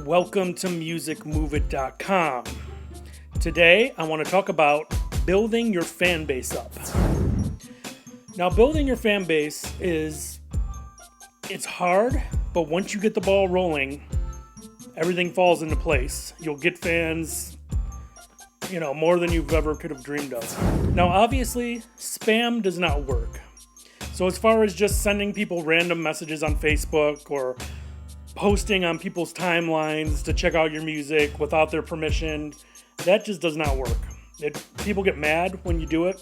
Welcome to MusicMoveIt.com. Today, I want to talk about building your fan base up. Now, building your fan base it's hard, but once you get the ball rolling, everything falls into place. You'll get fans, more than you've ever could have dreamed of. Now, obviously, spam does not work. So as far as just sending people random messages on Facebook or posting on people's timelines to check out your music without their permission, that just does not work. People get mad when you do it,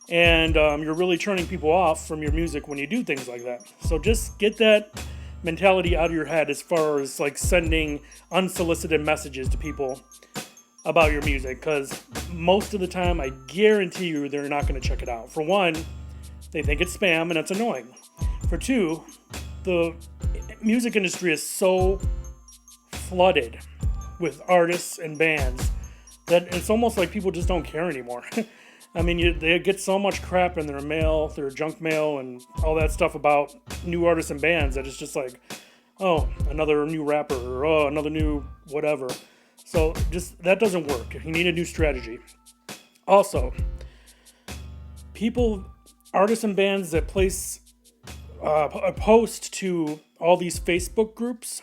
and you're really turning people off from your music when you do things like that. So just get that mentality out of your head as far as like sending unsolicited messages to people about your music, because most of the time I guarantee you they're not going to check it out. For one, they think it's spam and it's annoying. For two, the music industry is so flooded with artists and bands that it's almost like people just don't care anymore. I mean, they get so much crap in their mail, their junk mail, and all that stuff about new artists and bands that it's just like, oh, another new rapper, or oh, another new whatever. So just that doesn't work. You need a new strategy. Also, artists and bands that place a post to all these Facebook groups,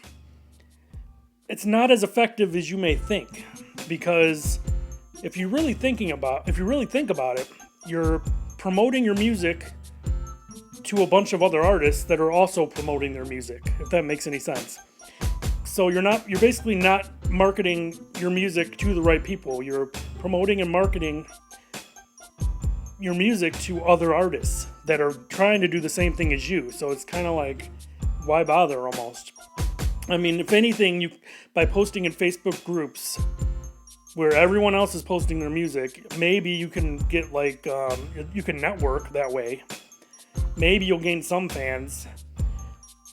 it's not as effective as you may think, because if you really think about it, you're promoting your music to a bunch of other artists that are also promoting their music, if that makes any sense. So you're basically not marketing your music to the right people. You're promoting and marketing your music to other artists that are trying to do the same thing as you. So it's kind of like, why bother almost? I mean, if anything, by posting in Facebook groups where everyone else is posting their music, maybe you can get you can network that way. Maybe you'll gain some fans.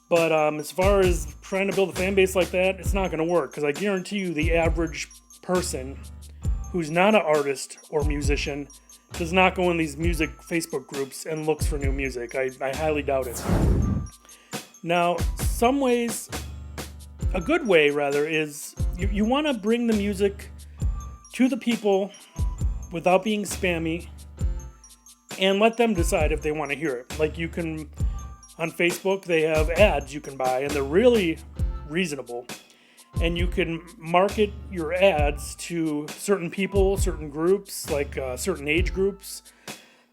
But as far as trying to build a fan base like that, it's not going to work, because I guarantee you the average person who's not an artist or musician does not go in these music Facebook groups and looks for new music. I highly doubt it. Now, a good way rather, is you want to bring the music to the people without being spammy and let them decide if they want to hear it. Like, you can, on Facebook, they have ads you can buy, and they're really reasonable. And you can market your ads to certain people, certain groups, like certain age groups,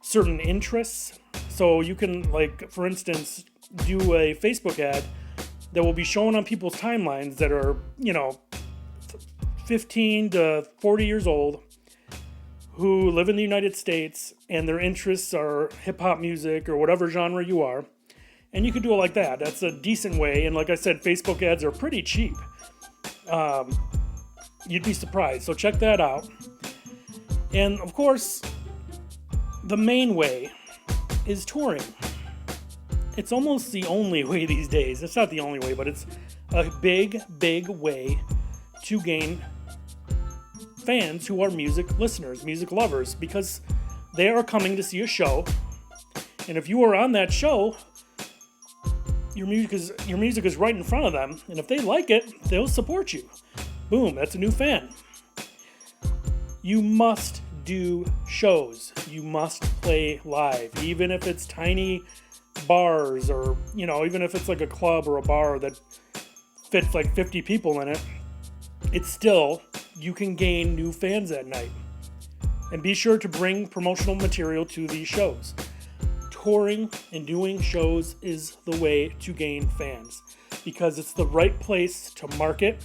certain interests. So you can, for instance, do a Facebook ad that will be shown on people's timelines that are, 15 to 40 years old, who live in the United States, and their interests are hip-hop music or whatever genre you are. And you can do it like that. That's a decent way. And like I said, Facebook ads are pretty cheap. You'd be surprised. So check that out. And of course, the main way is touring. It's almost the only way these days. It's not the only way, but it's a big, big way to gain fans who are music listeners, music lovers, because they are coming to see a show. And if you are on that show, your music is right in front of them, and if they like it, they'll support you. Boom, that's a new fan. You must do shows. You must play live, even if it's tiny bars, or even if it's like a club or a bar that fits like 50 people in it. It's still, you can gain new fans that night. And be sure to bring promotional material to these shows. Touring and doing shows is the way to gain fans, because it's the right place to market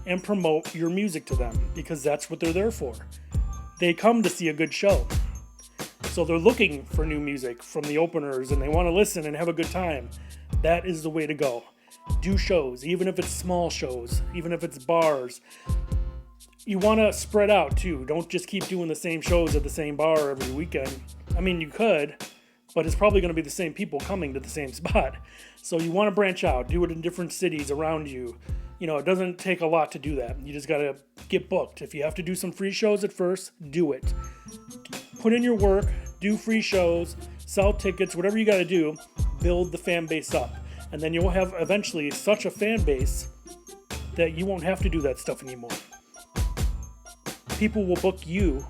and promote your music to them, because that's what they're there for. They come to see a good show. So they're looking for new music from the openers, and they want to listen and have a good time. That is the way to go. Do shows, even if it's small shows, even if it's bars. You want to spread out too. Don't just keep doing the same shows at the same bar every weekend. I mean, you could, but it's probably going to be the same people coming to the same spot. So you want to branch out, do it in different cities around you. It doesn't take a lot to do that. You just got to get booked. If you have to do some free shows at first, do it. Put in your work, do free shows, sell tickets, whatever you got to do, build the fan base up. And then you'll have eventually such a fan base that you won't have to do that stuff anymore. People will book you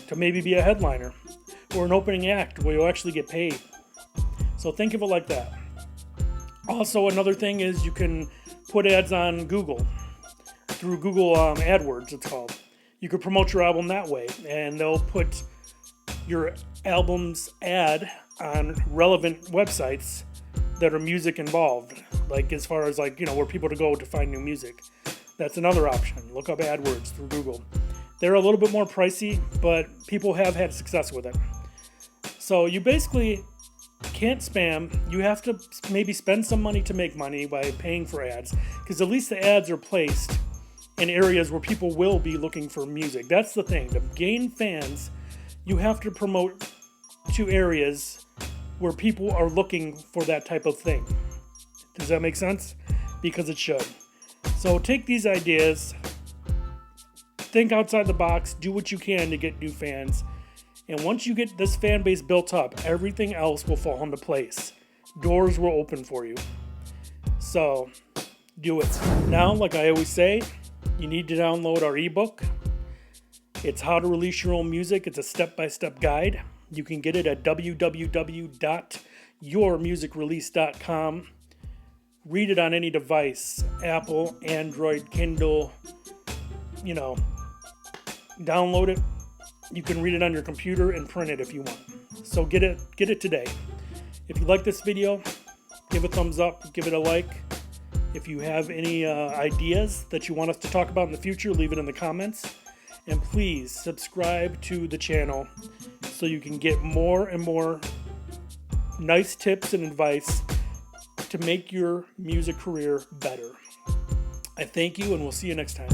to maybe be a headliner or an opening act where you'll actually get paid. So think of it like that. Also, another thing is you can put ads on Google, through Google AdWords, it's called. You could promote your album that way, and they'll put your album's ad on relevant websites that are music involved, like as far as like, where people to go to find new music. That's another option. Look up AdWords through Google. They're a little bit more pricey, but people have had success with it. So you basically can't spam. You have to maybe spend some money to make money by paying for ads, because at least the ads are placed in areas where people will be looking for music. That's the thing. To gain fans, you have to promote to areas where people are looking for that type of thing. Does that make sense? Because it should. So take these ideas, think outside the box, do what you can to get new fans. And once you get this fan base built up, everything else will fall into place. Doors will open for you. So do it. Now, like I always say, you need to download our ebook. It's How to Release Your Own Music. It's a step-by-step guide. You can get it at www.yourmusicrelease.com. Read it on any device, Apple, Android, Kindle, download it. You can read it on your computer and print it if you want. So get it today. If you like this video, give a thumbs up, give it a like. If you have any ideas that you want us to talk about in the future, leave it in the comments. And please subscribe to the channel so you can get more and more nice tips and advice to make your music career better. I thank you, and we'll see you next time.